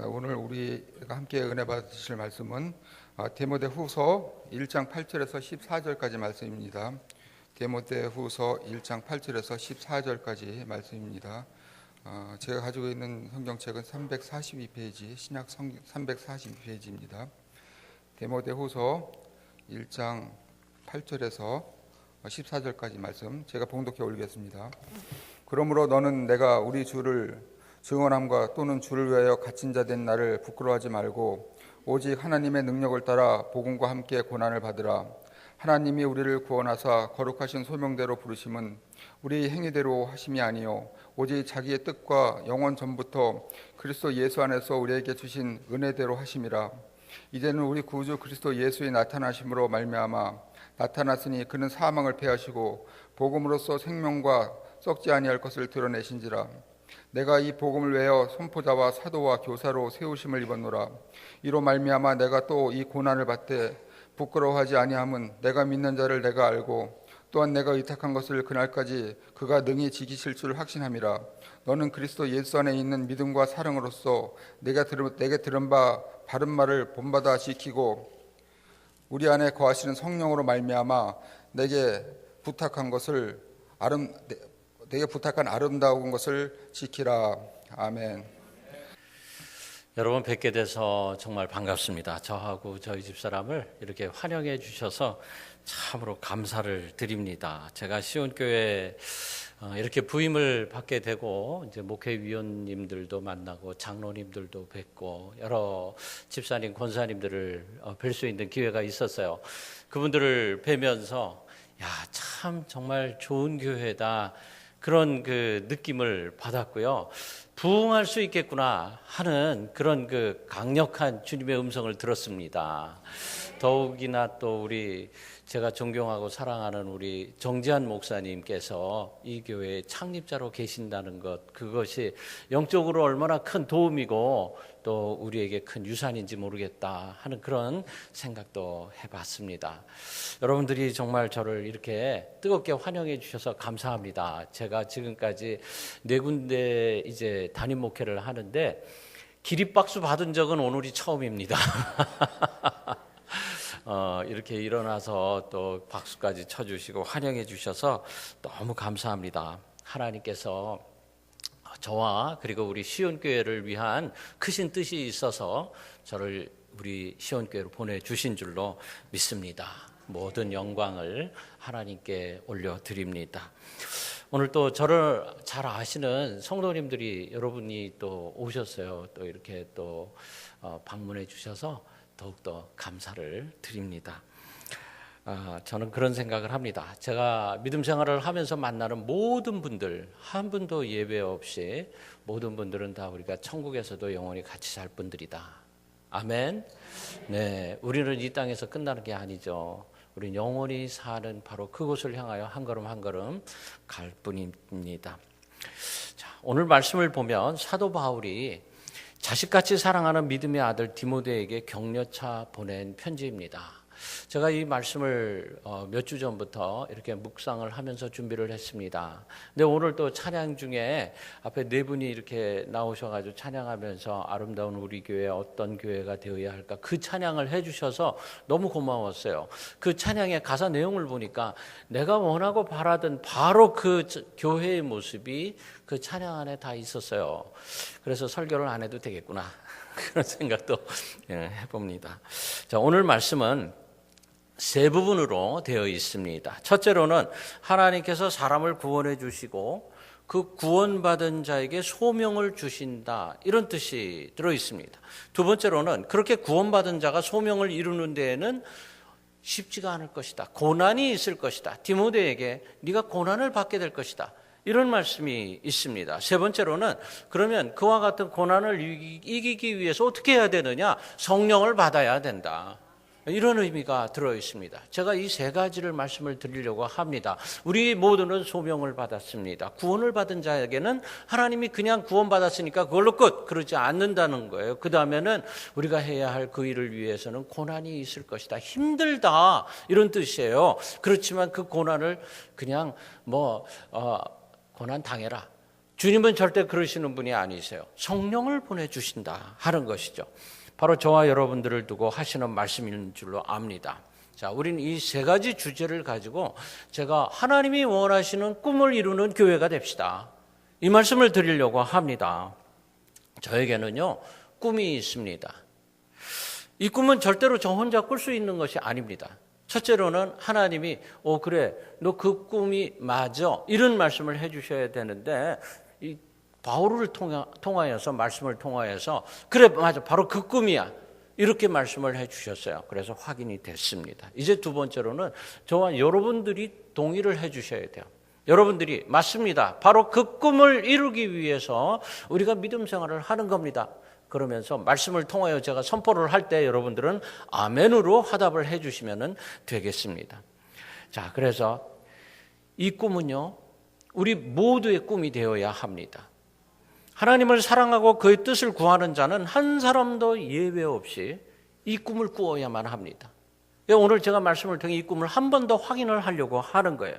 오늘 우리가 함께 은혜 받으실 말씀은 디모데후서 1장 8절에서 14절까지 말씀입니다. 디모데후서 1장 8절에서 14절까지 말씀입니다. 제가 가지고 있는 성경책은 342페이지, 신약 342페이지입니다. 디모데후서 1장 8절에서 14절까지 말씀 제가 봉독해 올리겠습니다. 그러므로 너는 내가 우리 주를 증언함과 또는 주를 위하여 갇힌 자 된 나를 부끄러워하지 말고 오직 하나님의 능력을 따라 복음과 함께 고난을 받으라. 하나님이 우리를 구원하사 거룩하신 소명대로 부르심은 우리 행위대로 하심이 아니요 오직 자기의 뜻과 영원 전부터 그리스도 예수 안에서 우리에게 주신 은혜대로 하심이라. 이제는 우리 구주 그리스도 예수의 나타나심으로 말미암아 나타났으니 그는 사망을 패하시고 복음으로써 생명과 썩지 아니할 것을 드러내신지라. 내가 이 복음을 외워 선포자와 사도와 교사로 세우심을 입었노라. 이로 말미암아 내가 또 이 고난을 받되 부끄러워하지 아니함은 내가 믿는 자를 내가 알고 또한 내가 의탁한 것을 그날까지 그가 능히 지키실 줄 확신함이라. 너는 그리스도 예수 안에 있는 믿음과 사랑으로서 내게 들은 바 바른 말을 본받아 지키고 우리 안에 거하시는 성령으로 말미암아 내게 부탁한 아름다운 것을 지키라. 아멘. 여러분 뵙게 돼서 정말 반갑습니다. 저하고 저희 집사람을 이렇게 환영해 주셔서 참으로 감사를 드립니다. 제가 시온교회 이렇게 부임을 받게 되고 이제 목회위원님들도 만나고 장로님들도 뵙고 여러 집사님, 권사님들을 뵐 수 있는 기회가 있었어요. 그분들을 뵈면서 참 정말 좋은 교회다. 그런 그 느낌을 받았고요. 부흥할 수 있겠구나 하는 그런 그 강력한 주님의 음성을 들었습니다. 더욱이나 또 제가 존경하고 사랑하는 우리 정지한 목사님께서 이 교회의 창립자로 계신다는 것, 그것이 영적으로 얼마나 큰 도움이고 또 우리에게 큰 유산인지 모르겠다 하는 그런 생각도 해봤습니다. 여러분들이 정말 저를 이렇게 뜨겁게 환영해 주셔서 감사합니다. 제가 지금까지 4군데 이제 담임 목회를 하는데 기립박수 받은 적은 오늘이 처음입니다. 이렇게 일어나서 또 박수까지 쳐주시고 환영해 주셔서 너무 감사합니다. 하나님께서 저와 그리고 우리 시온교회를 위한 크신 뜻이 있어서 저를 우리 시온교회로 보내주신 줄로 믿습니다. 모든 영광을 하나님께 올려드립니다. 오늘 또 저를 잘 아시는 성도님들이 여러분이 또 오셨어요. 또 이렇게 또 방문해 주셔서 더욱더 감사를 드립니다. 저는 그런 생각을 합니다. 제가 믿음 생활을 하면서 만나는 모든 분들 한 분도 예외 없이 모든 분들은 다 우리가 천국에서도 영원히 같이 살 분들이다. 아멘. 네, 우리는 이 땅에서 끝나는 게 아니죠. 우리는 영원히 사는 바로 그곳을 향하여 한 걸음 한 걸음 갈 뿐입니다. 자, 오늘 말씀을 보면 사도 바울이 자식같이 사랑하는 믿음의 아들 디모데에게 격려차 보낸 편지입니다. 제가 이 말씀을 몇 주 전부터 이렇게 묵상을 하면서 준비를 했습니다. 근데 오늘 또 찬양 중에 앞에 4분이 이렇게 나오셔가지고 찬양하면서 아름다운 우리 교회 어떤 교회가 되어야 할까 그 찬양을 해주셔서 너무 고마웠어요. 그 찬양의 가사 내용을 보니까 내가 원하고 바라던 바로 그 교회의 모습이 그 찬양 안에 다 있었어요. 그래서 설교를 안 해도 되겠구나 그런 생각도 해봅니다. 자, 오늘 말씀은 3부분으로 되어 있습니다. 첫째로는 하나님께서 사람을 구원해 주시고 그 구원받은 자에게 소명을 주신다, 이런 뜻이 들어 있습니다. 두 번째로는 그렇게 구원받은 자가 소명을 이루는 데에는 쉽지가 않을 것이다. 고난이 있을 것이다. 디모데에게 네가 고난을 받게 될 것이다. 이런 말씀이 있습니다. 세 번째로는 그러면 그와 같은 고난을 이기기 위해서 어떻게 해야 되느냐? 성령을 받아야 된다. 이런 의미가 들어 있습니다. 제가 이 3가지를 말씀을 드리려고 합니다. 우리 모두는 소명을 받았습니다. 구원을 받은 자에게는 하나님이 그냥 구원받았으니까 그걸로 끝, 그러지 않는다는 거예요. 그 다음에는 우리가 해야 할 그 일을 위해서는 고난이 있을 것이다. 힘들다, 이런 뜻이에요. 그렇지만 그 고난을 그냥 고난 당해라, 주님은 절대 그러시는 분이 아니세요. 성령을 보내주신다 하는 것이죠. 바로 저와 여러분들을 두고 하시는 말씀인 줄로 압니다. 자, 우리는 이 세 가지 주제를 가지고 제가 하나님이 원하시는 꿈을 이루는 교회가 됩시다, 이 말씀을 드리려고 합니다. 저에게는요, 꿈이 있습니다. 이 꿈은 절대로 저 혼자 꿀 수 있는 것이 아닙니다. 첫째로는 하나님이 그래, 너 그 꿈이 맞아, 이런 말씀을 해주셔야 되는데, 이 바울을 통하여서 말씀을 통하여서 그래 맞아, 바로 그 꿈이야, 이렇게 말씀을 해주셨어요. 그래서 확인이 됐습니다. 이제 두 번째로는 저와 여러분들이 동의를 해주셔야 돼요. 여러분들이 맞습니다, 바로 그 꿈을 이루기 위해서 우리가 믿음 생활을 하는 겁니다. 그러면서 말씀을 통하여 제가 선포를 할 때 여러분들은 아멘으로 화답을 해주시면 되겠습니다. 자, 그래서 이 꿈은요, 우리 모두의 꿈이 되어야 합니다. 하나님을 사랑하고 그의 뜻을 구하는 자는 한 사람도 예외 없이 이 꿈을 꾸어야만 합니다. 오늘 제가 말씀을 통해 이 꿈을 한 번 더 확인을 하려고 하는 거예요.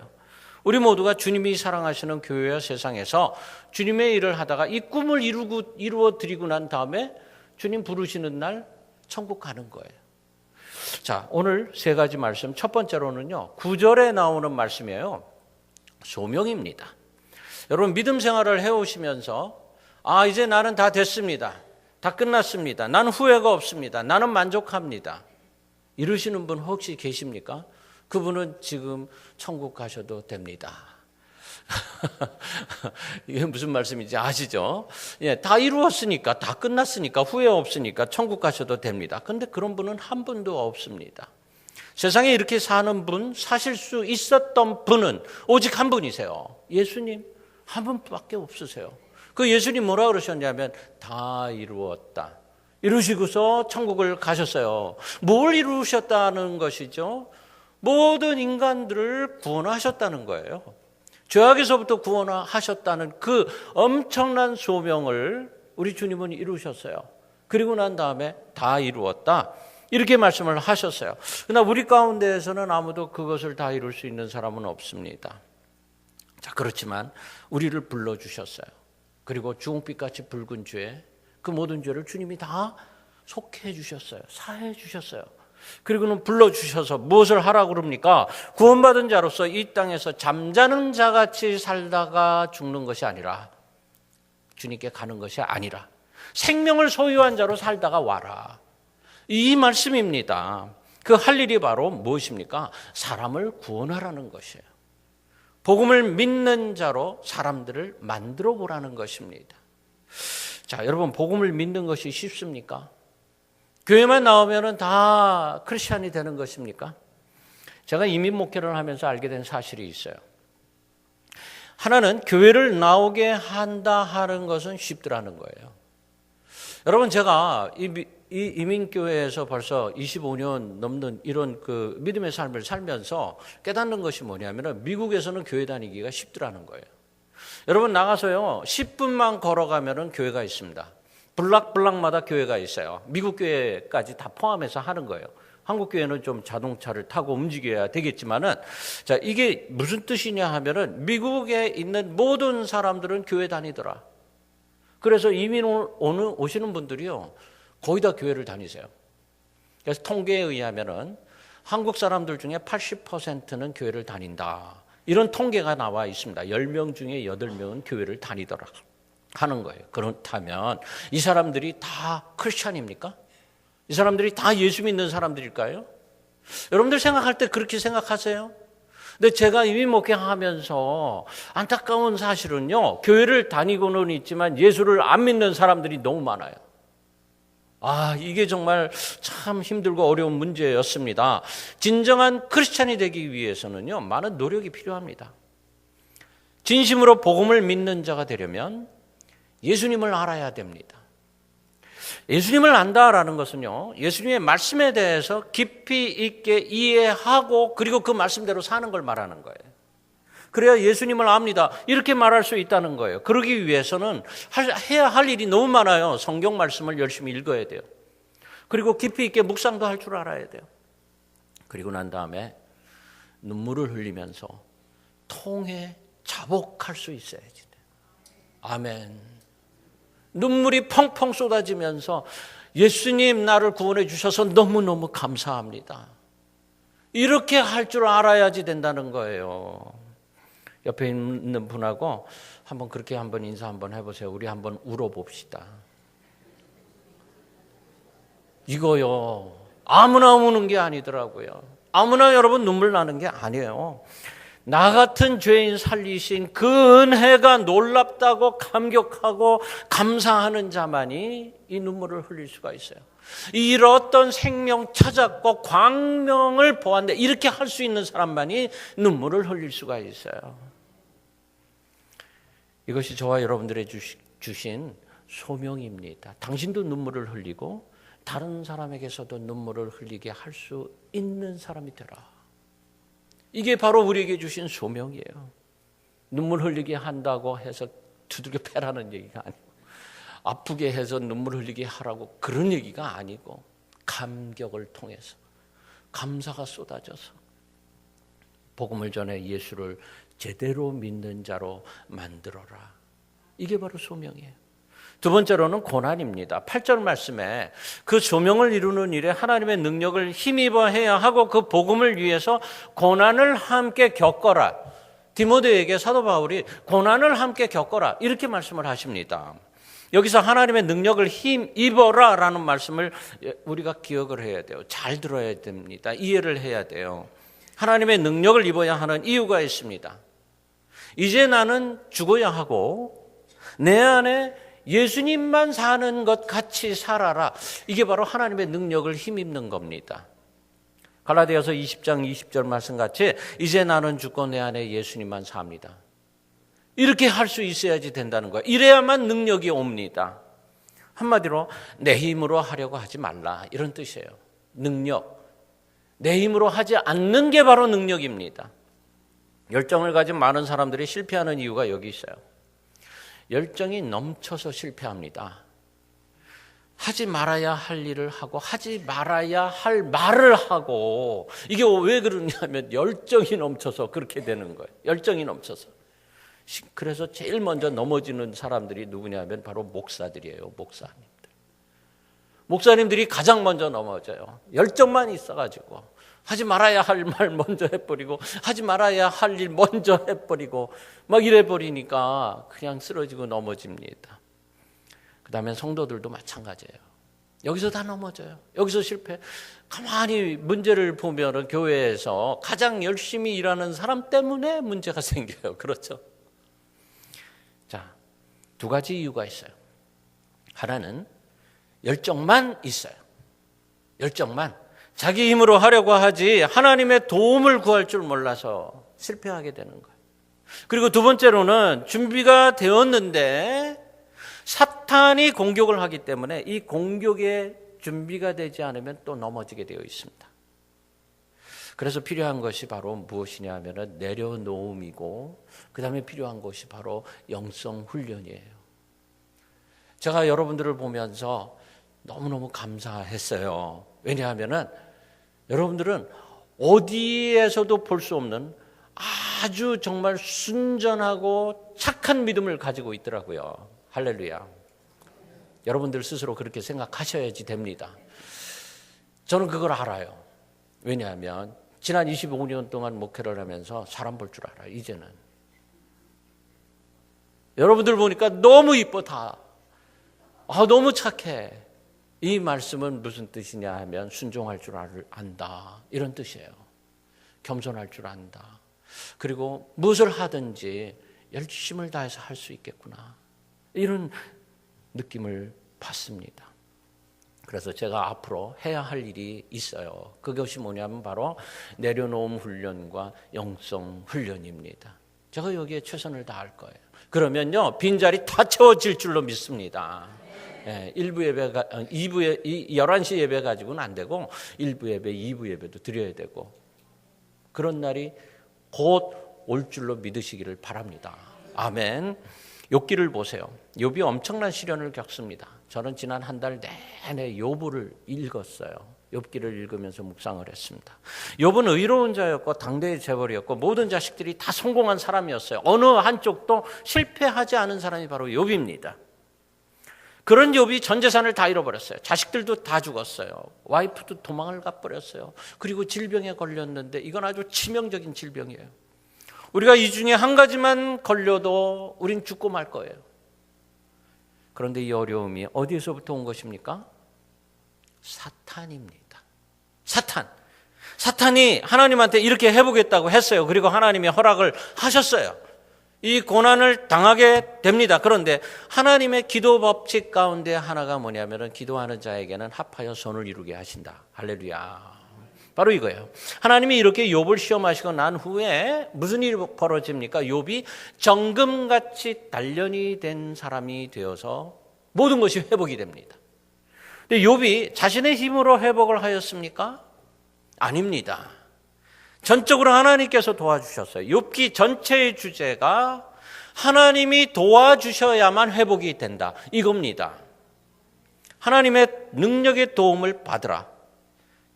우리 모두가 주님이 사랑하시는 교회와 세상에서 주님의 일을 하다가 이 꿈을 이루어 드리고 난 다음에 주님 부르시는 날 천국 가는 거예요. 자, 오늘 세 가지 말씀. 첫 번째로는요, 9절에 나오는 말씀이에요. 소명입니다. 여러분, 믿음 생활을 해오시면서 이제 나는 다 됐습니다, 다 끝났습니다, 나는 후회가 없습니다, 나는 만족합니다, 이러시는 분 혹시 계십니까? 그분은 지금 천국 가셔도 됩니다. 이게 무슨 말씀인지 아시죠? 예, 다 이루었으니까, 다 끝났으니까, 후회 없으니까 천국 가셔도 됩니다. 그런데 그런 분은 한 분도 없습니다. 세상에 이렇게 사는 분, 사실 수 있었던 분은 오직 한 분이세요. 예수님 한 분밖에 없으세요. 그 예수님 뭐라 그러셨냐면 다 이루었다, 이루시고서 천국을 가셨어요. 뭘 이루셨다는 것이죠? 모든 인간들을 구원하셨다는 거예요. 죄악에서부터 구원하셨다는 그 엄청난 소명을 우리 주님은 이루셨어요. 그리고 난 다음에 다 이루었다, 이렇게 말씀을 하셨어요. 그러나 우리 가운데에서는 아무도 그것을 다 이룰 수 있는 사람은 없습니다. 자, 그렇지만 우리를 불러주셨어요. 그리고 주홍빛같이 붉은 죄, 그 모든 죄를 주님이 다 속해 주셨어요. 사해 주셨어요. 그리고는 불러주셔서 무엇을 하라고 그럽니까? 구원받은 자로서 이 땅에서 잠자는 자같이 살다가 죽는 것이 아니라, 주님께 가는 것이 아니라 생명을 소유한 자로 살다가 와라, 이 말씀입니다. 그 할 일이 바로 무엇입니까? 사람을 구원하라는 것이에요. 복음을 믿는 자로 사람들을 만들어 보라는 것입니다. 자, 여러분, 복음을 믿는 것이 쉽습니까? 교회만 나오면 다 크리스찬이 되는 것입니까? 제가 이민 목회를 하면서 알게 된 사실이 있어요. 하나는 교회를 나오게 한다 하는 것은 쉽더라는 거예요. 여러분, 제가 이 이민교회에서 벌써 25년 넘는 이런 그 믿음의 삶을 살면서 깨닫는 것이 뭐냐면, 미국에서는 교회 다니기가 쉽더라는 거예요. 여러분, 나가서요 10분만 걸어가면 교회가 있습니다. 블락마다 교회가 있어요. 미국 교회까지 다 포함해서 하는 거예요. 한국 교회는 좀 자동차를 타고 움직여야 되겠지만은, 자, 이게 무슨 뜻이냐 하면은 미국에 있는 모든 사람들은 교회 다니더라. 그래서 이민 오시는 분들이요 거의 다 교회를 다니세요. 그래서 통계에 의하면은 한국 사람들 중에 80%는 교회를 다닌다, 이런 통계가 나와 있습니다. 10명 중에 8명은 교회를 다니더라 하는 거예요. 그렇다면 이 사람들이 다 크리스찬입니까? 이 사람들이 다 예수 믿는 사람들일까요? 여러분들 생각할 때 그렇게 생각하세요? 근데 제가 이민 목회하면서 안타까운 사실은요, 교회를 다니고는 있지만 예수를 안 믿는 사람들이 너무 많아요. 이게 정말 참 힘들고 어려운 문제였습니다. 진정한 크리스찬이 되기 위해서는요, 많은 노력이 필요합니다. 진심으로 복음을 믿는 자가 되려면 예수님을 알아야 됩니다. 예수님을 안다라는 것은요, 예수님의 말씀에 대해서 깊이 있게 이해하고 그리고 그 말씀대로 사는 걸 말하는 거예요. 그래야 예수님을 압니다, 이렇게 말할 수 있다는 거예요. 그러기 위해서는 해야 할 일이 너무 많아요. 성경 말씀을 열심히 읽어야 돼요. 그리고 깊이 있게 묵상도 할 줄 알아야 돼요. 그리고 난 다음에 눈물을 흘리면서 통해 자복할 수 있어야지 돼요. 아멘. 눈물이 펑펑 쏟아지면서 예수님 나를 구원해 주셔서 너무너무 감사합니다. 이렇게 할 줄 알아야지 된다는 거예요. 옆에 있는 분하고 한번 그렇게 한번 인사 한번 해보세요. 우리 한번 울어봅시다. 이거요. 아무나 우는 게 아니더라고요. 아무나 여러분 눈물 나는 게 아니에요. 나 같은 죄인 살리신 그 은혜가 놀랍다고 감격하고 감사하는 자만이 이 눈물을 흘릴 수가 있어요. 잃었던 생명 찾았고 광명을 보았는데 이렇게 할 수 있는 사람만이 눈물을 흘릴 수가 있어요. 이것이 저와 여러분들의 주신 소명입니다. 당신도 눈물을 흘리고 다른 사람에게서도 눈물을 흘리게 할 수 있는 사람이 되라. 이게 바로 우리에게 주신 소명이에요. 눈물 흘리게 한다고 해서 두들겨 패라는 얘기가 아니고, 아프게 해서 눈물 흘리게 하라고 그런 얘기가 아니고, 감격을 통해서 감사가 쏟아져서 복음을 전해 예수를 제대로 믿는 자로 만들어라. 이게 바로 소명이에요. 두 번째로는 고난입니다. 8절 말씀에 그 소명을 이루는 일에 하나님의 능력을 힘입어 해야 하고 그 복음을 위해서 고난을 함께 겪어라. 디모데에게 사도 바울이 고난을 함께 겪어라 이렇게 말씀을 하십니다. 여기서 하나님의 능력을 힘입어라 라는 말씀을 우리가 기억을 해야 돼요. 잘 들어야 됩니다. 이해를 해야 돼요. 하나님의 능력을 입어야 하는 이유가 있습니다. 이제 나는 죽어야 하고 내 안에 예수님만 사는 것 같이 살아라. 이게 바로 하나님의 능력을 힘입는 겁니다. 갈라디아서 20장 20절 말씀같이 이제 나는 죽고 내 안에 예수님만 삽니다. 이렇게 할 수 있어야지 된다는 거예요. 이래야만 능력이 옵니다. 한마디로 내 힘으로 하려고 하지 말라 이런 뜻이에요. 능력. 내 힘으로 하지 않는 게 바로 능력입니다. 열정을 가진 많은 사람들이 실패하는 이유가 여기 있어요. 열정이 넘쳐서 실패합니다. 하지 말아야 할 일을 하고 하지 말아야 할 말을 하고, 이게 왜 그러냐면 열정이 넘쳐서 그렇게 되는 거예요. 열정이 넘쳐서. 그래서 제일 먼저 넘어지는 사람들이 누구냐면 바로 목사들이에요. 목사님들이 가장 먼저 넘어져요. 열정만 있어가지고 하지 말아야 할 말 먼저 해버리고 하지 말아야 할 일 먼저 해버리고 막 이래버리니까 그냥 쓰러지고 넘어집니다. 그 다음에 성도들도 마찬가지예요. 여기서 다 넘어져요. 여기서 실패. 가만히 문제를 보면 교회에서 가장 열심히 일하는 사람 때문에 문제가 생겨요. 그렇죠? 자, 두 가지 이유가 있어요. 하나는 열정만 있어요. 열정만. 자기 힘으로 하려고 하지 하나님의 도움을 구할 줄 몰라서 실패하게 되는 거예요. 그리고 두 번째로는 준비가 되었는데 사탄이 공격을 하기 때문에 이 공격에 준비가 되지 않으면 또 넘어지게 되어 있습니다. 그래서 필요한 것이 바로 무엇이냐 하면 내려놓음이고, 그 다음에 필요한 것이 바로 영성 훈련이에요. 제가 여러분들을 보면서 너무너무 감사했어요. 왜냐하면 여러분들은 어디에서도 볼 수 없는 아주 정말 순전하고 착한 믿음을 가지고 있더라고요. 할렐루야. 여러분들 스스로 그렇게 생각하셔야지 됩니다. 저는 그걸 알아요. 왜냐하면 지난 25년 동안 목회를 하면서 사람 볼 줄 알아요. 이제는 여러분들 보니까 너무 이뻐 다. 너무 착해. 이 말씀은 무슨 뜻이냐 하면 순종할 줄 안다 이런 뜻이에요. 겸손할 줄 안다. 그리고 무엇을 하든지 열심을 다해서 할 수 있겠구나 이런 느낌을 받습니다. 그래서 제가 앞으로 해야 할 일이 있어요. 그것이 뭐냐면 바로 내려놓음 훈련과 영성 훈련입니다. 제가 여기에 최선을 다할 거예요. 그러면요 빈자리 다 채워질 줄로 믿습니다. 예, 1부 예배가 2부에 11시 예배 가지고는 안 되고 1부 예배, 2부 예배도 드려야 되고 그런 날이 곧 올 줄로 믿으시기를 바랍니다. 아멘. 욥기를 보세요. 욥이 엄청난 시련을 겪습니다. 저는 지난 한 달 내내 욥을 읽었어요. 욥기를 읽으면서 묵상을 했습니다. 욥은 의로운 자였고 당대의 재벌이었고 모든 자식들이 다 성공한 사람이었어요. 어느 한쪽도 실패하지 않은 사람이 바로 욥입니다. 그런 욥이 전 재산을 다 잃어버렸어요. 자식들도 다 죽었어요. 와이프도 도망을 가버렸어요. 그리고 질병에 걸렸는데 이건 아주 치명적인 질병이에요. 우리가 이 중에 한 가지만 걸려도 우린 죽고 말 거예요. 그런데 이 어려움이 어디에서부터 온 것입니까? 사탄입니다. 사탄이 하나님한테 이렇게 해보겠다고 했어요. 그리고 하나님이 허락을 하셨어요. 이 고난을 당하게 됩니다. 그런데 하나님의 기도 법칙 가운데 하나가 뭐냐면은 기도하는 자에게는 합하여 선을 이루게 하신다. 할렐루야. 바로 이거예요. 하나님이 이렇게 욥을 시험하시고 난 후에 무슨 일이 벌어집니까? 욥이 정금같이 단련이 된 사람이 되어서 모든 것이 회복이 됩니다. 근데 욥이 자신의 힘으로 회복을 하였습니까? 아닙니다. 전적으로 하나님께서 도와주셨어요. 욥기 전체의 주제가 하나님이 도와주셔야만 회복이 된다. 이겁니다. 하나님의 능력의 도움을 받으라.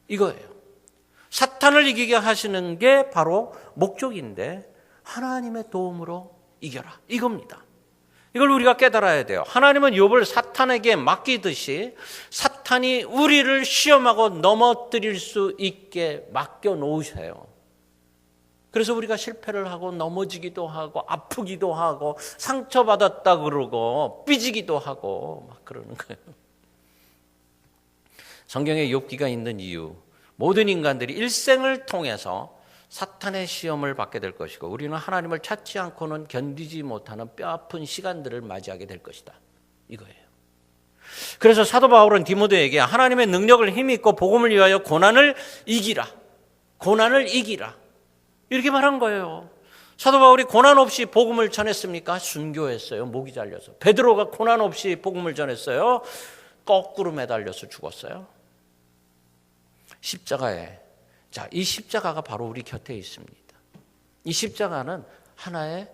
이거예요. 사탄을 이기게 하시는 게 바로 목적인데 하나님의 도움으로 이겨라. 이겁니다. 이걸 우리가 깨달아야 돼요. 하나님은 욥을 사탄에게 맡기듯이 사탄이 우리를 시험하고 넘어뜨릴 수 있게 맡겨 놓으셔요. 그래서 우리가 실패를 하고 넘어지기도 하고 아프기도 하고 상처받았다 그러고 삐지기도 하고 막 그러는 거예요. 성경에 욥기가 있는 이유, 모든 인간들이 일생을 통해서 사탄의 시험을 받게 될 것이고 우리는 하나님을 찾지 않고는 견디지 못하는 뼈아픈 시간들을 맞이하게 될 것이다. 이거예요. 그래서 사도 바울은 디모데에게 하나님의 능력을 힘입고 복음을 위하여 고난을 이기라. 고난을 이기라. 이렇게 말한 거예요. 사도 바울이 고난 없이 복음을 전했습니까? 순교했어요. 목이 잘려서. 베드로가 고난 없이 복음을 전했어요. 거꾸로 매달려서 죽었어요. 십자가에. 자, 이 십자가가 바로 우리 곁에 있습니다. 이 십자가는 하나의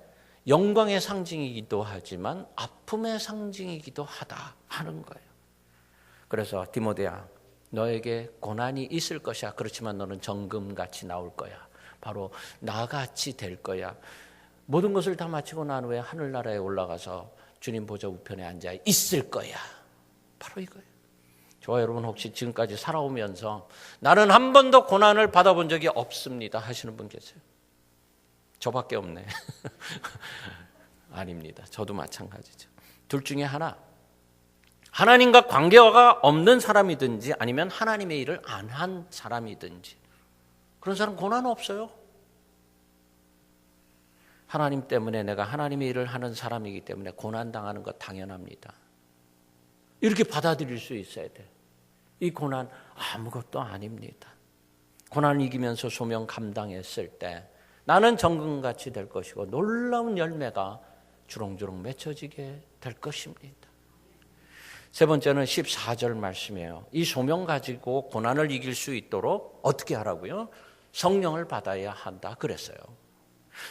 영광의 상징이기도 하지만 아픔의 상징이기도 하다 하는 거예요. 그래서 디모데야, 너에게 고난이 있을 것이야. 그렇지만 너는 정금같이 나올 거야. 바로 나같이 될 거야. 모든 것을 다 마치고 난 후에 하늘나라에 올라가서 주님 보좌 우편에 앉아 있을 거야. 바로 이거예요. 저와 여러분 혹시 지금까지 살아오면서 나는 한 번도 고난을 받아본 적이 없습니다 하시는 분 계세요? 저밖에 없네. 아닙니다. 저도 마찬가지죠. 둘 중에 하나. 하나님과 관계가 없는 사람이든지 아니면 하나님의 일을 안 한 사람이든지 그런 사람 고난 없어요. 하나님 때문에 내가 하나님의 일을 하는 사람이기 때문에 고난당하는 것 당연합니다. 이렇게 받아들일 수 있어야 돼. 이 고난 아무것도 아닙니다. 고난을 이기면서 소명 감당했을 때 나는 정금같이 될 것이고 놀라운 열매가 주렁주렁 맺혀지게 될 것입니다. 세 번째는 14절 말씀이에요. 이 소명 가지고 고난을 이길 수 있도록 어떻게 하라고요? 성령을 받아야 한다 그랬어요.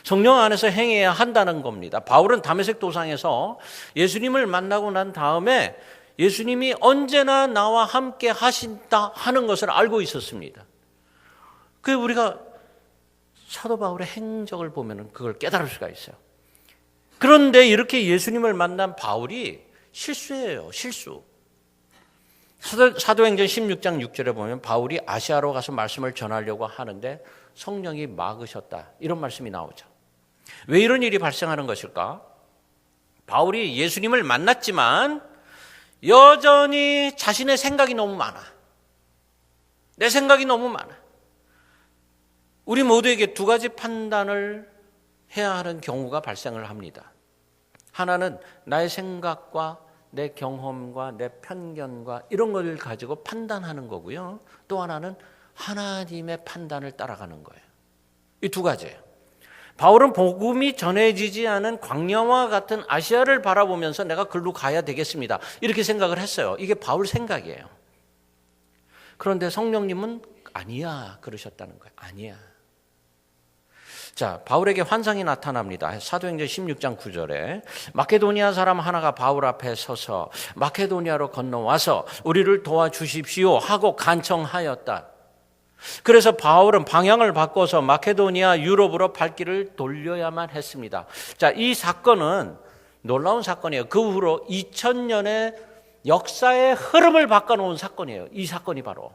성령 안에서 행해야 한다는 겁니다. 바울은 다메섹 도상에서 예수님을 만나고 난 다음에 예수님이 언제나 나와 함께 하신다 하는 것을 알고 있었습니다. 그 우리가 사도 바울의 행적을 보면 그걸 깨달을 수가 있어요. 그런데 이렇게 예수님을 만난 바울이 실수예요. 실수. 사도행전 16장 6절에 보면 바울이 아시아로 가서 말씀을 전하려고 하는데 성령이 막으셨다. 이런 말씀이 나오죠. 왜 이런 일이 발생하는 것일까? 바울이 예수님을 만났지만 여전히 자신의 생각이 너무 많아. 내 생각이 너무 많아. 우리 모두에게 두 가지 판단을 해야 하는 경우가 발생을 합니다. 하나는 나의 생각과 내 경험과 내 편견과 이런 것을 가지고 판단하는 거고요. 또 하나는 하나님의 판단을 따라가는 거예요. 이 두 가지예요. 바울은 복음이 전해지지 않은 광야와 같은 아시아를 바라보면서 내가 글로 가야 되겠습니다. 이렇게 생각을 했어요. 이게 바울 생각이에요. 그런데 성령님은 아니야 그러셨다는 거예요. 아니야. 자, 바울에게 환상이 나타납니다. 사도행전 16장 9절에 마케도니아 사람 하나가 바울 앞에 서서 마케도니아로 건너와서 우리를 도와주십시오 하고 간청하였다. 그래서 바울은 방향을 바꿔서 마케도니아 유럽으로 발길을 돌려야만 했습니다. 자, 이 사건은 놀라운 사건이에요. 그 후로 2000년의 역사의 흐름을 바꿔놓은 사건이에요. 이 사건이 바로.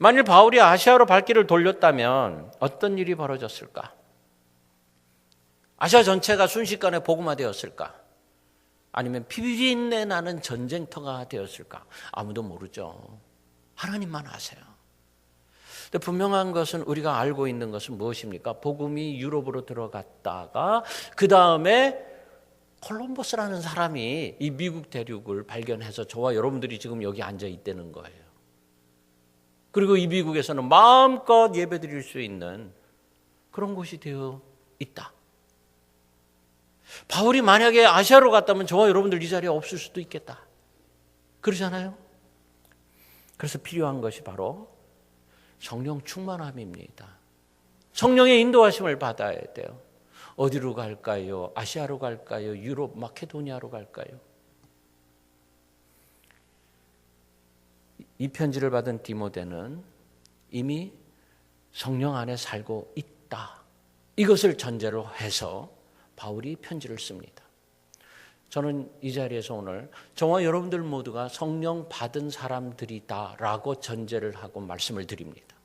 만일 바울이 아시아로 발길을 돌렸다면 어떤 일이 벌어졌을까? 아시아 전체가 순식간에 복음화되었을까? 아니면 피비린내 나는 전쟁터가 되었을까? 아무도 모르죠. 하나님만 아세요. 근데 분명한 것은, 우리가 알고 있는 것은 무엇입니까? 복음이 유럽으로 들어갔다가 그 다음에 콜럼버스라는 사람이 이 미국 대륙을 발견해서 저와 여러분들이 지금 여기 앉아 있다는 거예요. 그리고 이 미국에서는 마음껏 예배드릴 수 있는 그런 곳이 되어 있다. 바울이 만약에 아시아로 갔다면 저와 여러분들 이 자리에 없을 수도 있겠다. 그러잖아요. 그래서 필요한 것이 바로 성령 충만함입니다. 성령의 인도하심을 받아야 돼요. 어디로 갈까요? 아시아로 갈까요? 유럽, 마케도니아로 갈까요? 이 편지를 받은 디모데는 이미 성령 안에 살고 있다. 이것을 전제로 해서 바울이 편지를 씁니다. 저는 이 자리에서 오늘 저와 여러분들 모두가 성령 받은 사람들이다라고 전제를 하고 말씀을 드립니다.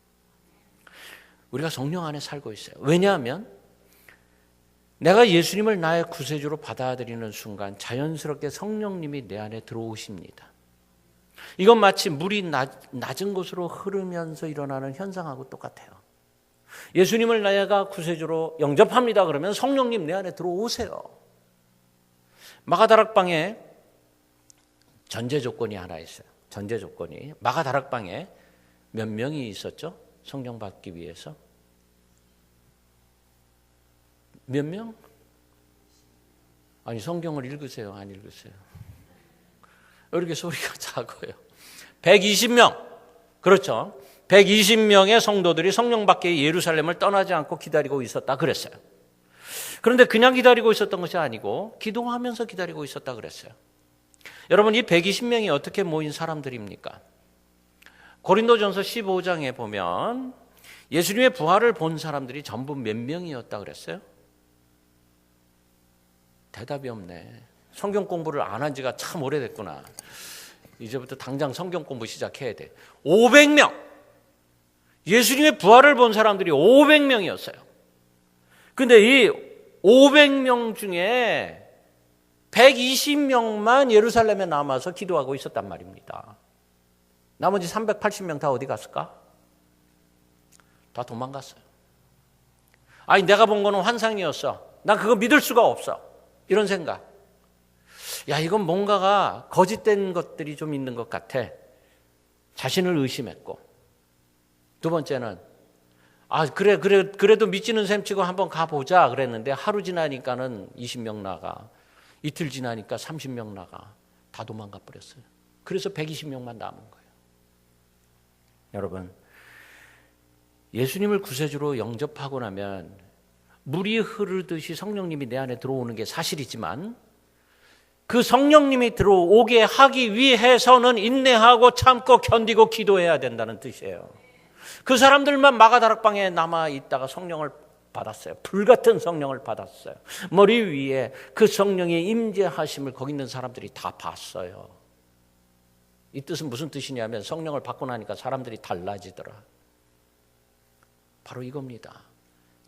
우리가 성령 안에 살고 있어요. 왜냐하면 내가 예수님을 나의 구세주로 받아들이는 순간 자연스럽게 성령님이 내 안에 들어오십니다. 이건 마치 물이 낮은 곳으로 흐르면서 일어나는 현상하고 똑같아요. 예수님을 내가 구세주로 영접합니다. 그러면 성령님 내 안에 들어오세요. 마가다락방에 전제 조건이 하나 있어요. 전제 조건이. 마가다락방에 몇 명이 있었죠? 성령 받기 위해서. 몇 명? 아니, 성경을 읽으세요. 안 읽으세요? 왜 이렇게 소리가 작아요? 120명. 그렇죠. 120명의 성도들이 성령 받기 예루살렘을 떠나지 않고 기다리고 있었다 그랬어요. 그런데 그냥 기다리고 있었던 것이 아니고 기도하면서 기다리고 있었다 그랬어요. 여러분, 이 120명이 어떻게 모인 사람들입니까? 고린도전서 15장에 보면 예수님의 부활을 본 사람들이 전부 몇 명이었다 그랬어요? 대답이 없네. 성경 공부를 안 한 지가 참 오래됐구나. 이제부터 당장 성경 공부 시작해야 돼. 500명. 예수님의 부활을 본 사람들이 500명이었어요. 근데 이 500명 중에 120명만 예루살렘에 남아서 기도하고 있었단 말입니다. 나머지 380명 다 어디 갔을까? 다 도망갔어요. 아니, 내가 본 거는 환상이었어. 난 그거 믿을 수가 없어. 이런 생각. 야, 이건 뭔가가 거짓된 것들이 좀 있는 것 같아. 자신을 의심했고. 두 번째는 그래도 믿지는 셈 치고 한번 가보자 그랬는데 하루 지나니까는 20명 나가. 이틀 지나니까 30명 나가. 다 도망가 버렸어요. 그래서 120명만 남은 거예요. 여러분, 예수님을 구세주로 영접하고 나면 물이 흐르듯이 성령님이 내 안에 들어오는 게 사실이지만 그 성령님이 들어오게 하기 위해서는 인내하고 참고 견디고 기도해야 된다는 뜻이에요. 그 사람들만 마가다락방에 남아 있다가 성령을 받았어요. 불같은 성령을 받았어요. 머리 위에 그 성령의 임재하심을 거기 있는 사람들이 다 봤어요. 이 뜻은 무슨 뜻이냐면 성령을 받고 나니까 사람들이 달라지더라. 바로 이겁니다.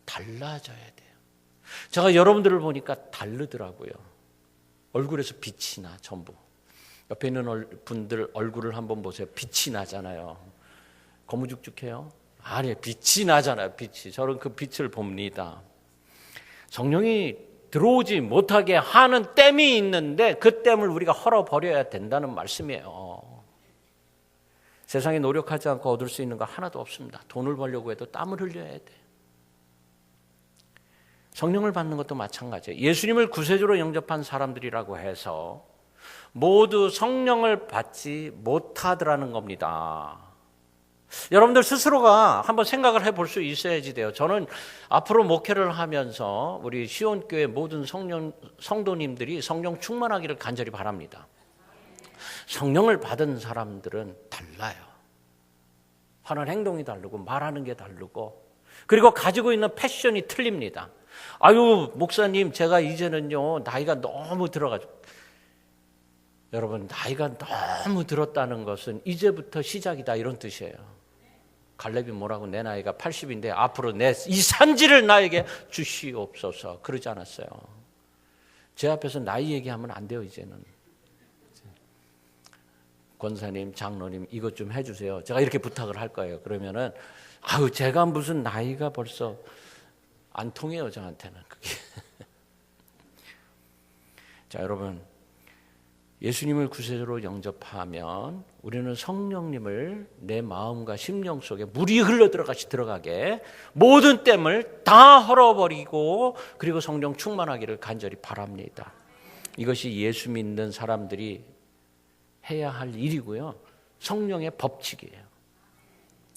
달라져야 돼요. 제가 여러분들을 보니까 다르더라고요. 얼굴에서 빛이 나, 전부. 옆에 있는 분들 얼굴을 한번 보세요. 빛이 나잖아요. 거무죽죽해요? 아니, 빛이 나잖아요. 빛이. 저는 그 빛을 봅니다. 성령이 들어오지 못하게 하는 댐이 있는데 그 댐을 우리가 헐어버려야 된다는 말씀이에요. 세상에 노력하지 않고 얻을 수 있는 거 하나도 없습니다. 돈을 벌려고 해도 땀을 흘려야 돼요. 성령을 받는 것도 마찬가지예요. 예수님을 구세주로 영접한 사람들이라고 해서 모두 성령을 받지 못하더라는 겁니다. 여러분들 스스로가 한번 생각을 해볼 수 있어야지 돼요. 저는 앞으로 목회를 하면서 우리 시온교회 모든 성도님들이 성령 충만하기를 간절히 바랍니다. 성령을 받은 사람들은 달라요. 하는 행동이 다르고 말하는 게 다르고, 그리고 가지고 있는 패션이 틀립니다. 아유, 목사님, 제가 이제는요 나이가 너무 들어가지고. 여러분, 나이가 너무 들었다는 것은 이제부터 시작이다, 이런 뜻이에요. 갈렙이 뭐라고, 내 나이가 80인데 앞으로 내 이 산지를 나에게 주시옵소서 그러지 않았어요. 제 앞에서 나이 얘기하면 안 돼요. 이제는 권사님, 장로님 이것 좀 해주세요, 제가 이렇게 부탁을 할 거예요. 그러면은 아유, 제가 무슨 나이가 벌써 안 통해요, 저한테는 그게. 자, 여러분, 예수님을 구세주로 영접하면 우리는 성령님을 내 마음과 심령 속에 물이 흘러들어가시 들어가게 모든 땜을 다 헐어버리고, 그리고 성령 충만하기를 간절히 바랍니다. 이것이 예수 믿는 사람들이 해야 할 일이고요, 성령의 법칙이에요.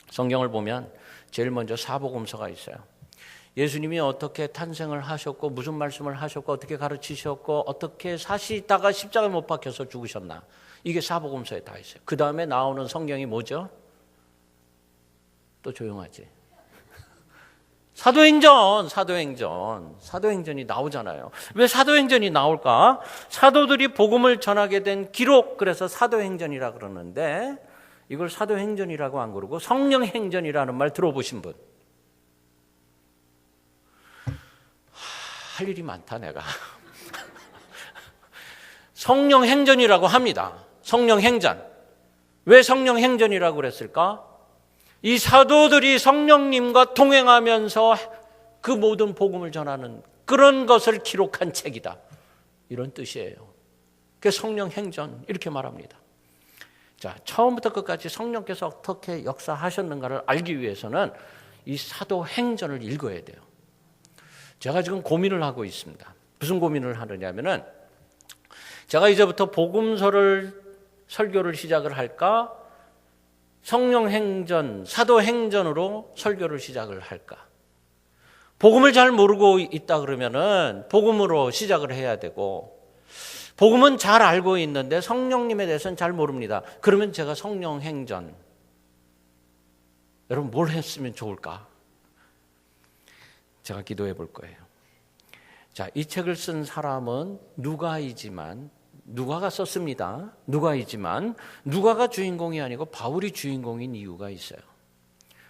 성경을 보면 제일 먼저 사복음서가 있어요. 예수님이 어떻게 탄생을 하셨고, 무슨 말씀을 하셨고, 어떻게 가르치셨고, 어떻게 사시다가 십자가에 못 박혀서 죽으셨나, 이게 사복음서에 다 있어요. 그 다음에 나오는 성경이 뭐죠? 또 조용하지. 사도행전이 나오잖아요. 왜 사도행전이 나올까? 사도들이 복음을 전하게 된 기록, 그래서 사도행전이라 그러는데, 이걸 사도행전이라고 안 그러고 성령행전이라는 말 들어보신 분? 할 일이 많다 내가. 성령행전이라고 합니다. 성령행전. 왜 성령행전이라고 그랬을까? 이 사도들이 성령님과 동행하면서 그 모든 복음을 전하는 그런 것을 기록한 책이다, 이런 뜻이에요. 그래서 성령행전 이렇게 말합니다. 자, 처음부터 끝까지 성령께서 어떻게 역사하셨는가를 알기 위해서는 이 사도행전을 읽어야 돼요. 제가 지금 고민을 하고 있습니다. 무슨 고민을 하느냐면은, 제가 이제부터 복음서를 설교를 시작을 할까, 성령행전, 사도행전으로 설교를 시작을 할까. 복음을 잘 모르고 있다 그러면은 복음으로 시작을 해야 되고, 복음은 잘 알고 있는데 성령님에 대해서는 잘 모릅니다. 그러면 제가 성령행전, 여러분 뭘 했으면 좋을까? 제가 기도해 볼 거예요. 자, 이 책을 쓴 사람은 누가가 썼습니다. 누가이지만 누가가 주인공이 아니고 바울이 주인공인 이유가 있어요.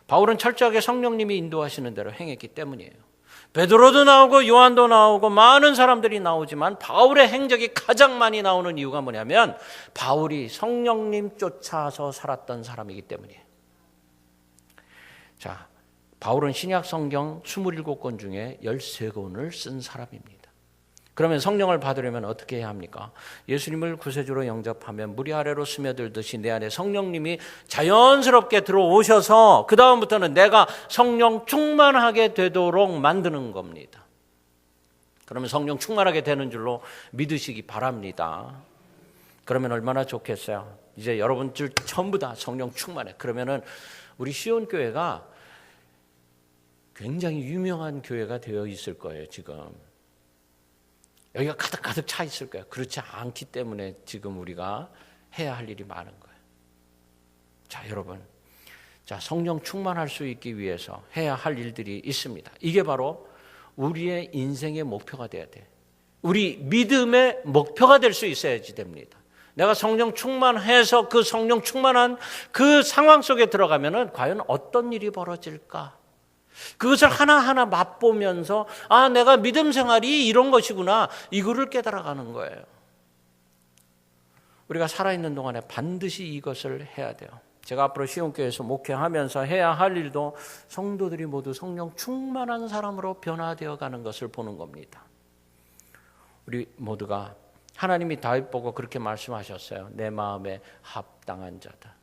바울은 철저하게 성령님이 인도하시는 대로 행했기 때문이에요. 베드로도 나오고 요한도 나오고 많은 사람들이 나오지만 바울의 행적이 가장 많이 나오는 이유가 뭐냐면, 바울이 성령님 쫓아서 살았던 사람이기 때문이에요. 자, 바울은 신약 성경 27권 중에 13권을 쓴 사람입니다. 그러면 성령을 받으려면 어떻게 해야 합니까? 예수님을 구세주로 영접하면 물이 아래로 스며들듯이 내 안에 성령님이 자연스럽게 들어오셔서 그 다음부터는 내가 성령 충만하게 되도록 만드는 겁니다. 그러면 성령 충만하게 되는 줄로 믿으시기 바랍니다. 그러면 얼마나 좋겠어요. 이제 여러분들 전부 다 성령 충만해. 그러면은 우리 시온교회가 굉장히 유명한 교회가 되어 있을 거예요. 지금 여기가 가득 차 있을 거예요. 그렇지 않기 때문에 지금 우리가 해야 할 일이 많은 거예요. 자, 여러분, 자, 성령 충만할 수 있기 위해서 해야 할 일들이 있습니다. 이게 바로 우리의 인생의 목표가 돼야 돼. 우리 믿음의 목표가 될 수 있어야지 됩니다. 내가 성령 충만해서 그 성령 충만한 그 상황 속에 들어가면은 과연 어떤 일이 벌어질까? 그것을 하나하나 맛보면서, 아, 내가 믿음 생활이 이런 것이구나, 이거를 깨달아가는 거예요. 우리가 살아있는 동안에 반드시 이것을 해야 돼요. 제가 앞으로 시온교회에서 목회하면서 해야 할 일도 성도들이 모두 성령 충만한 사람으로 변화되어 가는 것을 보는 겁니다. 우리 모두가, 하나님이 다윗 보고 그렇게 말씀하셨어요. 내 마음에 합당한 자다.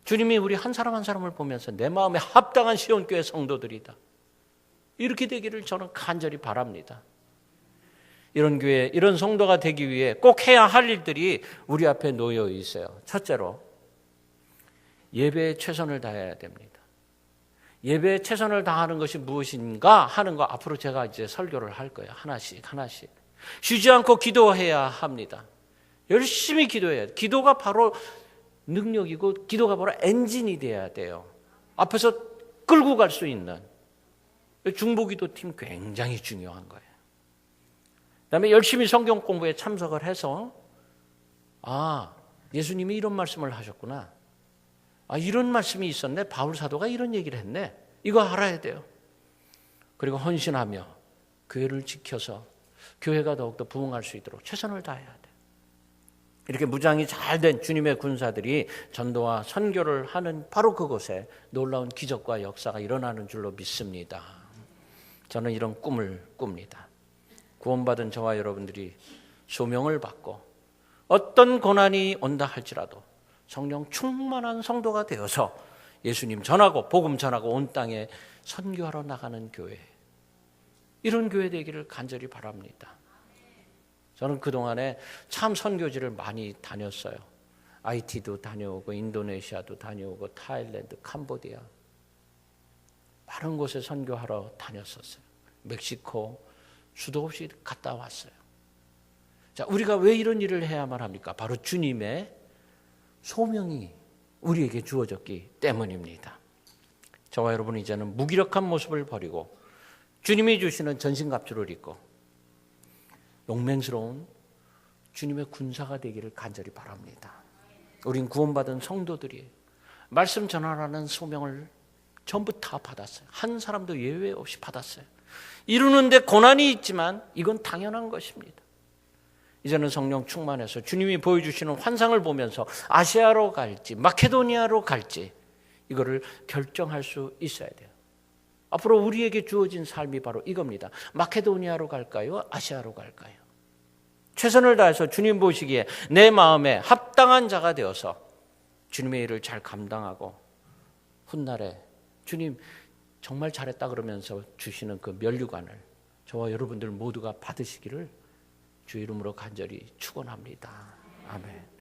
주님이 우리 한 사람 한 사람을 보면서 내 마음에 합당한 시온교회 성도들이다, 이렇게 되기를 저는 간절히 바랍니다. 이런 교회, 이런 성도가 되기 위해 꼭 해야 할 일들이 우리 앞에 놓여 있어요. 첫째로, 예배에 최선을 다해야 됩니다. 예배에 최선을 다하는 것이 무엇인가 하는 거 앞으로 제가 이제 설교를 할 거예요. 하나씩 하나씩. 쉬지 않고 기도해야 합니다. 열심히 기도해야 돼요. 기도가 바로 능력이고 기도가 바로 엔진이 돼야 돼요. 앞에서 끌고 갈 수 있는 중보기도 팀 굉장히 중요한 거예요. 그다음에 열심히 성경 공부에 참석을 해서 예수님이 이런 말씀을 하셨구나. 이런 말씀이 있었네. 바울 사도가 이런 얘기를 했네. 이거 알아야 돼요. 그리고 헌신하며 교회를 지켜서 교회가 더욱더 부흥할 수 있도록 최선을 다해야 돼요. 이렇게 무장이 잘 된 주님의 군사들이 전도와 선교를 하는 바로 그곳에 놀라운 기적과 역사가 일어나는 줄로 믿습니다. 저는 이런 꿈을 꿉니다. 구원받은 저와 여러분들이 소명을 받고 어떤 고난이 온다 할지라도 성령 충만한 성도가 되어서 예수님 전하고 복음 전하고 온 땅에 선교하러 나가는 교회, 이런 교회 되기를 간절히 바랍니다. 저는 그동안에 참 선교지를 많이 다녔어요. IT도 다녀오고 인도네시아도 다녀오고 타일랜드, 캄보디아 많은 곳에 선교하러 다녔었어요. 멕시코 수도 없이 갔다 왔어요. 자, 우리가 왜 이런 일을 해야만 합니까? 바로 주님의 소명이 우리에게 주어졌기 때문입니다. 저와 여러분은 이제는 무기력한 모습을 버리고 주님이 주시는 전신갑주를 입고 용맹스러운 주님의 군사가 되기를 간절히 바랍니다. 우린 구원받은 성도들이 말씀 전하라는 소명을 전부 다 받았어요. 한 사람도 예외 없이 받았어요. 이루는데 고난이 있지만 이건 당연한 것입니다. 이제는 성령 충만해서 주님이 보여주시는 환상을 보면서 아시아로 갈지 마케도니아로 갈지 이거를 결정할 수 있어야 돼요. 앞으로 우리에게 주어진 삶이 바로 이겁니다. 마케도니아로 갈까요? 아시아로 갈까요? 최선을 다해서 주님 보시기에 내 마음에 합당한 자가 되어서 주님의 일을 잘 감당하고 훗날에 주님 정말 잘했다 그러면서 주시는 그 면류관을 저와 여러분들 모두가 받으시기를 주 이름으로 간절히 축원합니다. 아멘.